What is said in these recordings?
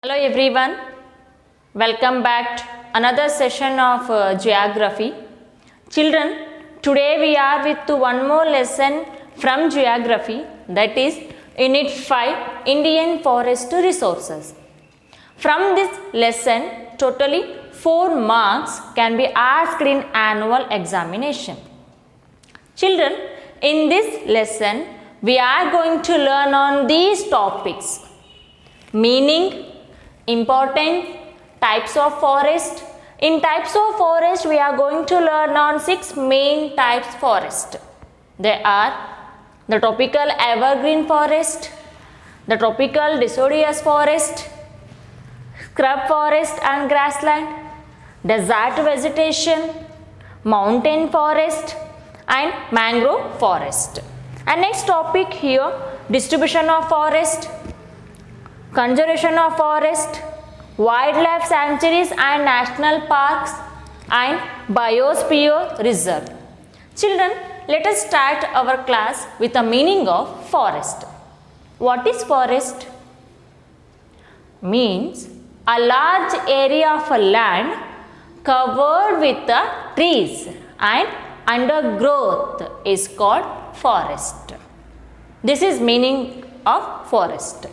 Hello everyone, welcome back to another session of geography. Children, today we are with one more lesson from geography, that is Unit 5 Indian Forest Resources. From this lesson, totally 4 marks can be asked in annual examination. Children, in this lesson, we are going to learn on these topics: meaning, importance, types of forest. In types of forest, we are going to learn on 6 main types forest. They are the tropical evergreen forest, the tropical deciduous forest, scrub forest and grassland, desert vegetation, mountain forest and mangrove forest. And next topic here, distribution of forest, conservation of forest, wildlife sanctuaries and national parks and biosphere reserve. Children, let us start our class with the meaning of forest. What is forest? Means a large area of land covered with the trees and undergrowth is called forest. This is meaning of forest.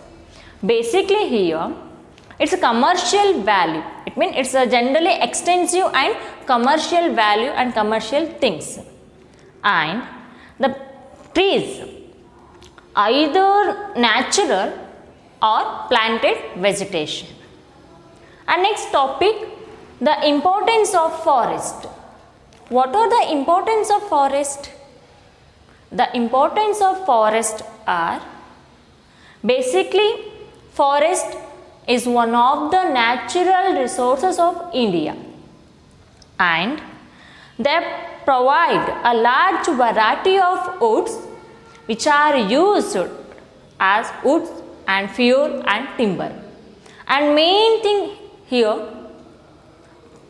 Basically here, it's a commercial value. It means it's a generally extensive and commercial value and commercial things. And the trees, either natural or planted vegetation. And next topic, the importance of forest. What are the importance of forest? The importance of forest are basically forest is one of the natural resources of India, and they provide a large variety of woods which are used as woods and fuel and timber. And main thing here,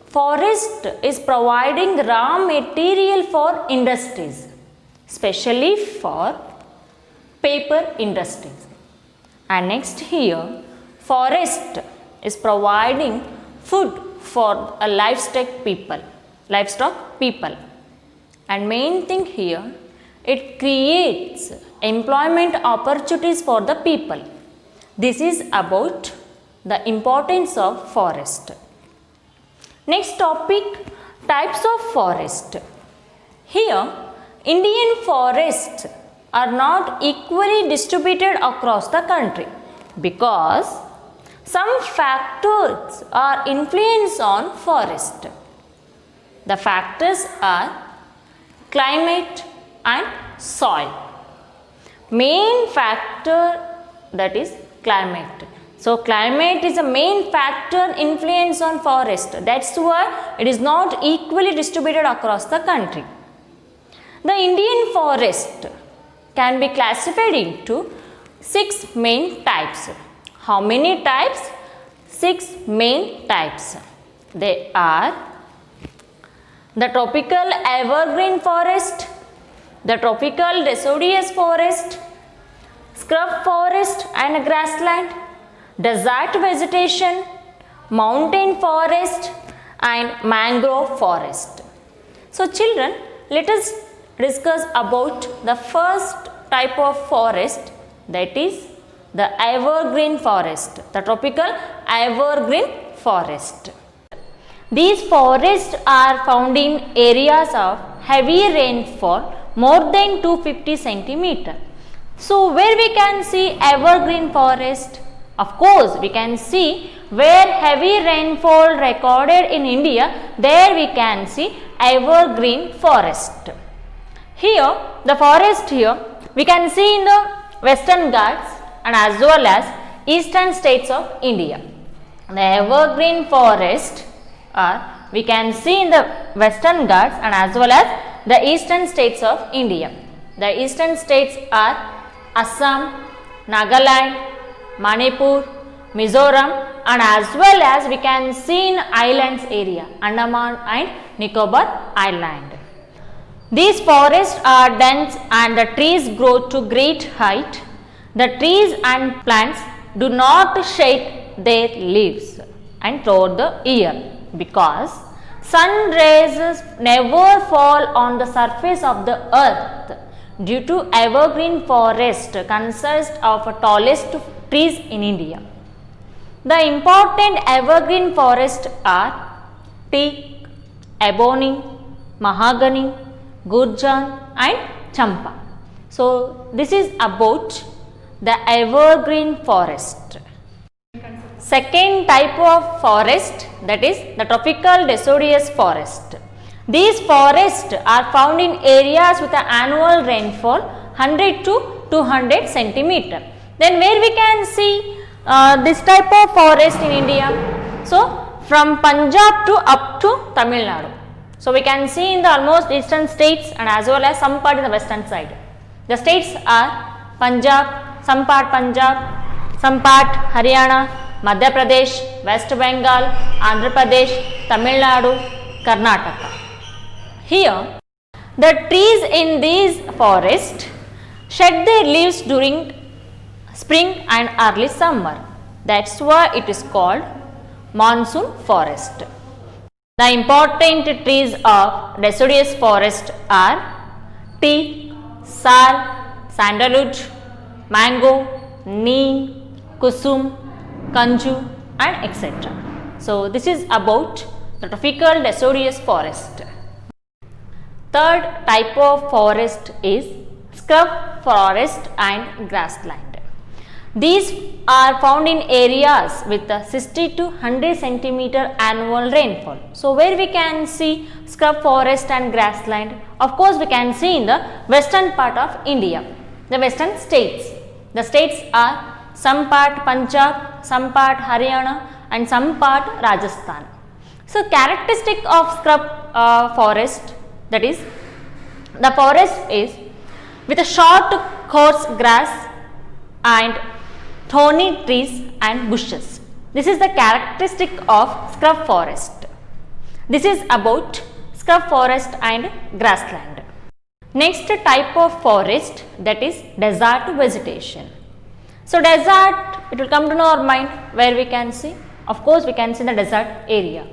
forest is providing raw material for industries, especially for paper industries. And next here, forest is providing food for a livestock people. And main thing here, it creates employment opportunities for the people. This is about the importance of forest. Next topic, types of forest. Here, Indian forests are not equally distributed across the country because some factors are influence on forest. The factors are climate and soil. Main factor, that is climate. So climate is a main factor influence on forest. That's why it is not equally distributed across the country. The Indian forest can be classified into 6 main types. How many types? 6 main types. They are the tropical evergreen forest, the tropical deciduous forest, scrub forest and grassland, desert vegetation, mountain forest and mangrove forest. So children, let us discuss about the first type of forest, that is the evergreen forest, the tropical evergreen forest. These forests are found in areas of heavy rainfall more than 250 centimeter. So where we can see evergreen forest? Of course, we can see where heavy rainfall recorded in India, there we can see evergreen forest. Here, the forest here, we can see in the Western Ghats and as well as eastern states of India. The evergreen forest we can see in the Western Ghats and as well as the eastern states of India. The eastern states are Assam, Nagaland, Manipur, Mizoram and as well as we can see in islands area, Andaman and Nicobar Island. These forests are dense and the trees grow to great height. The trees and plants do not shed their leaves and throughout the year, because sun rays never fall on the surface of the earth due to evergreen forest consists of tallest trees in India. The important evergreen forests are teak, ebony, mahogany, gurjan and champa. So, this is about the evergreen forest. Second type of forest, that is the tropical deciduous forest. These forests are found in areas with an annual rainfall 100 to 200 centimeter. Then where we can see this type of forest in India? So, from Punjab to up to Tamil Nadu. So, we can see in the almost eastern states and as well as some part in the western side. The states are Punjab, some part Haryana, Madhya Pradesh, West Bengal, Andhra Pradesh, Tamil Nadu, Karnataka. Here, the trees in these forests shed their leaves during spring and early summer. That's why it is called monsoon forest. The important trees of deciduous forest are teak, sal, sandalwood, mango, neem, kusum, kanju and etc. So, this is about the tropical deciduous forest. Third type of forest is scrub forest and grassland. These are found in areas with 60 to 100 centimeter annual rainfall. So, where we can see scrub forest and grassland? Of course, we can see in the western part of India, the western states. The states are some part Punjab, some part Haryana and some part Rajasthan. So, characteristic of scrub forest, that is the forest is with a short coarse grass and thorny trees and bushes. This is the characteristic of scrub forest. This is about scrub forest and grassland. Next type of forest, that is desert vegetation. So, desert, it will come to know our mind where we can see, of course we can see the desert area.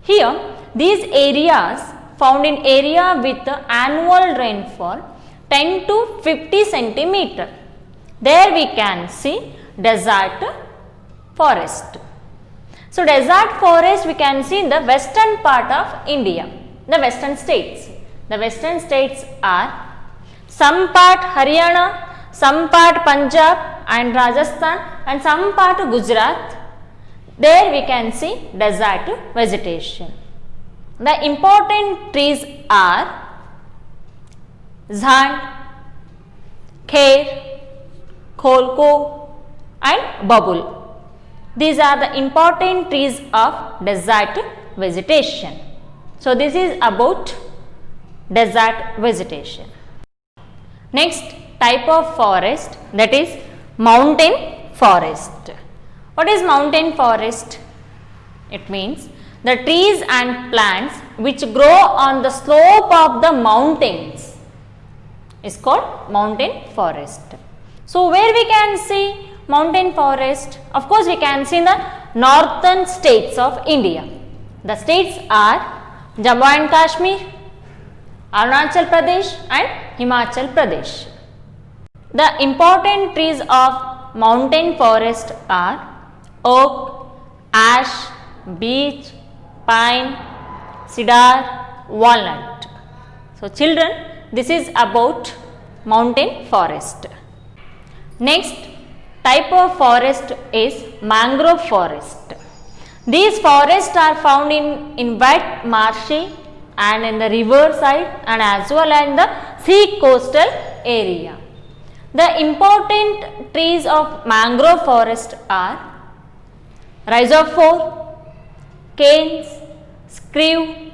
Here these areas found in area with the annual rainfall 10 to 50 centimeter. There we can see desert forest. So, desert forest we can see in the western part of India, the western states. The western states are some part Haryana, some part Punjab and Rajasthan and some part Gujarat. There we can see desert vegetation. The important trees are zand, kher, kholko and babul. These are the important trees of desert vegetation. So, this is about desert vegetation. Next type of forest, that is mountain forest. What is mountain forest? It means the trees and plants which grow on the slope of the mountains is called mountain forest. So, where we can see mountain forest? Of course, we can see in the northern states of India. The states are Jammu and Kashmir, Arunachal Pradesh and Himachal Pradesh. The important trees of mountain forest are oak, ash, beech, pine, cedar, walnut. So, children, this is about mountain forest. Next type of forest is mangrove forest. These forests are found in wet, marshy and in the river side and as well as in the sea coastal area. The important trees of mangrove forest are rhizophore, canes, screw,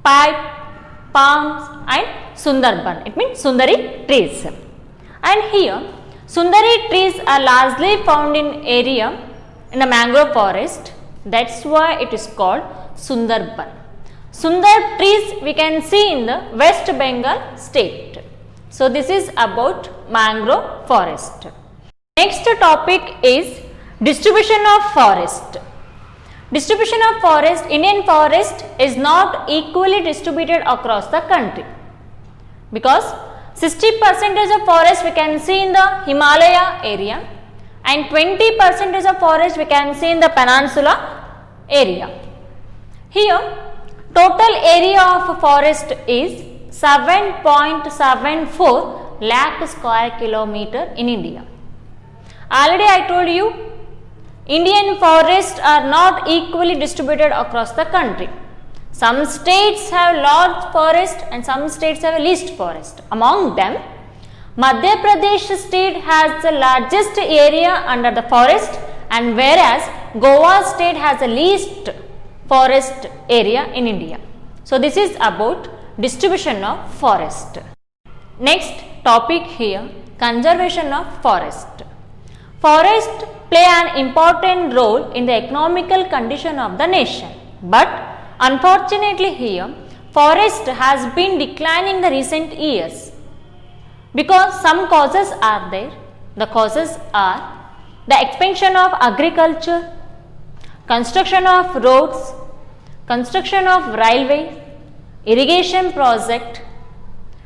pipe, palms and sundarban. It means Sundari trees. And here Sundari trees are largely found in area in the mangrove forest. That's why it is called Sundarban. Sundar trees we can see in the West Bengal state. So, this is about mangrove forest. Next topic is Distribution of forest. Distribution of forest, Indian forest is not equally distributed across the country because 60% of forest we can see in the Himalaya area and 20% of forest we can see in the peninsula area. Here total area of forest is 7.74 lakh square kilometer in India. Already I told you Indian forests are not equally distributed across the country. Some states have large forest and some states have least forest. Among them, Madhya Pradesh state has the largest area under the forest and whereas Goa state has the least forest area in India. So, this is about distribution of forest. Next topic here, conservation of forest. Forest play an important role in the economical condition of the nation, but unfortunately here forest has been declining in the recent years because some causes are there. The causes are the expansion of agriculture, construction of roads, construction of railway, irrigation project,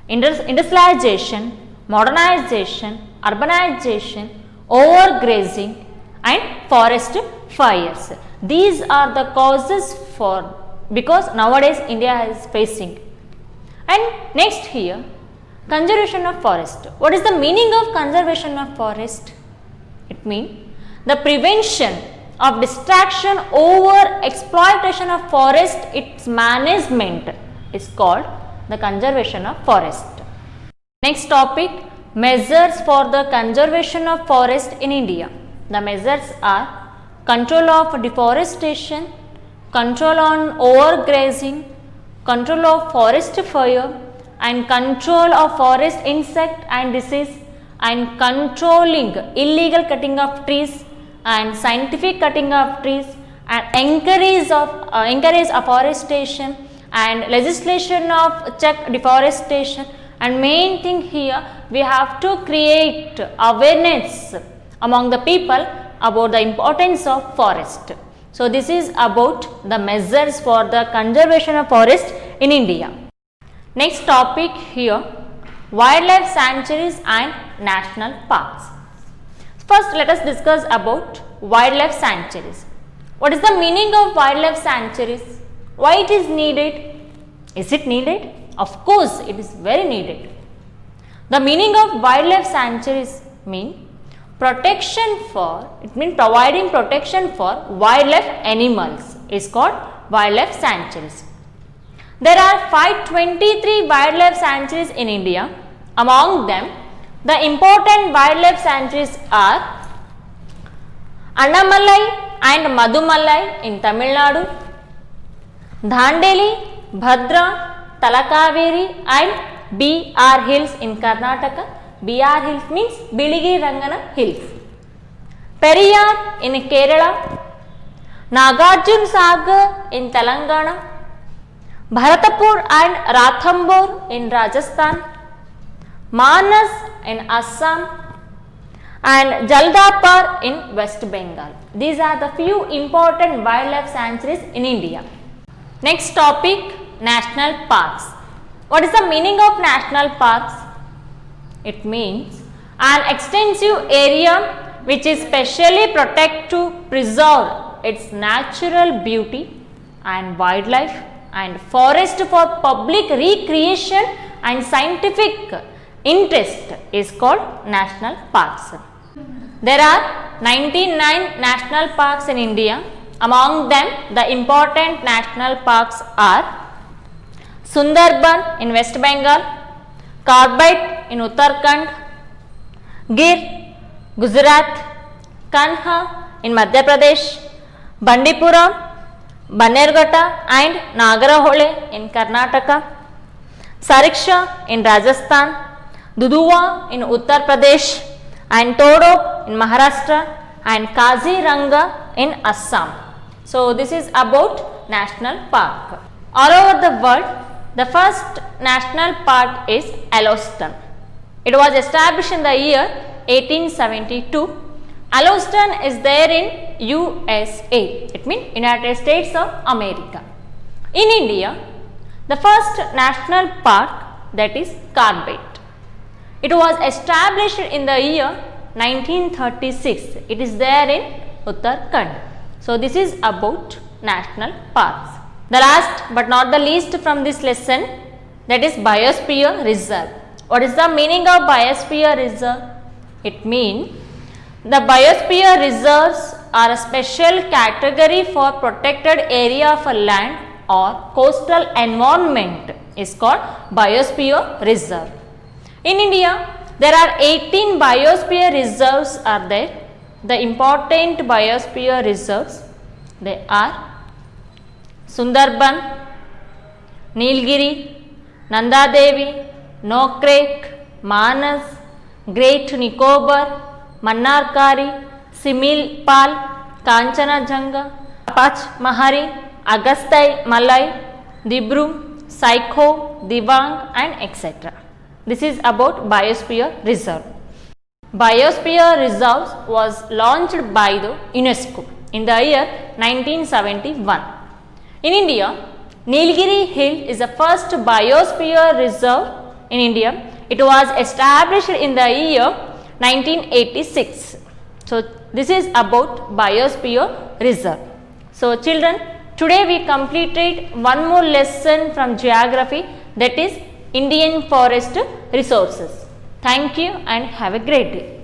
industrialization, modernization, urbanization, overgrazing and forest fires. These are the causes for because nowadays India is facing. And next here, conservation of forest. What is the meaning of conservation of forest? It means the prevention of distraction over exploitation of forest, its management is called the conservation of forest. Next topic, measures for the conservation of forest in India. The measures are control of deforestation, control on overgrazing, control of forest fire and control of forest insect and disease and controlling illegal cutting of trees and scientific cutting of trees and encourage afforestation and legislation of check deforestation. And main thing here, we have to create awareness among the people about the importance of forest. So, this is about the measures for the conservation of forest in India. Next topic here, wildlife sanctuaries and national parks. First, let us discuss about wildlife sanctuaries. What is the meaning of wildlife sanctuaries? Why it is needed? Is it needed? Of course, it is very needed. The meaning of wildlife sanctuaries mean protection for, it means providing protection for wildlife animals is called wildlife sanctuaries. There are 523 wildlife sanctuaries in India. Among them, the important wildlife sanctuaries are Annamalai and Madumalai in Tamil Nadu, Dandeli, Bhadra, Talakaveri and BR Hills in Karnataka. BR Hills means Biligi Rangana Hills. Periyar in Kerala, Nagarjun Sagar in Telangana, Bharatapur and Ranthambore in Rajasthan, Manas in Assam and Jaldapar in West Bengal. These are the few important wildlife sanctuaries in India. Next topic, national parks. What is the meaning of national parks? It means an extensive area which is specially protected to preserve its natural beauty and wildlife and forest for public recreation and scientific interest is called national parks. There are 99 national parks in India. Among them, the important national parks are Sundarban in West Bengal, Carbide in Uttarakhand, Gir, Gujarat, Kanha in Madhya Pradesh, Bandipura, Banerghatta and Nagarhole in Karnataka, Sariksha in Rajasthan, Duduwa in Uttar Pradesh and Todop in Maharashtra and Kaziranga in Assam. So, this is about national park. All over the world, the first national park is Yellowstone. It was established in the year 1872. Yellowstone is there in USA. It means United States of America. In India, the first national park, that is Corbett. It was established in the year 1936. It is there in Uttarakhand. So this is about national parks. The last but not the least from this lesson, that is biosphere reserve. What is the meaning of biosphere reserve? It means the biosphere reserves are a special category for protected area of a land or coastal environment is called biosphere reserve. In India, there are 18 biosphere reserves are there. The important biosphere reserves, they are Sundarban, Nilgiri, Nandadevi, Nokrek, Manas, Great Nicobar, Mannarkari, Similpal, Kanchanajunga, Pachmahari, Agastya Malai, Dibru, Saikho, Dibang and etc. This is about biosphere reserve. Biosphere reserves was launched by the UNESCO in the year 1971. In India, Nilgiri Hill is the first biosphere reserve in India. It was established in the year 1986. So this is about biosphere reserve. So children, today we completed one more lesson from geography, that is Indian forest resources. Thank you and have a great day.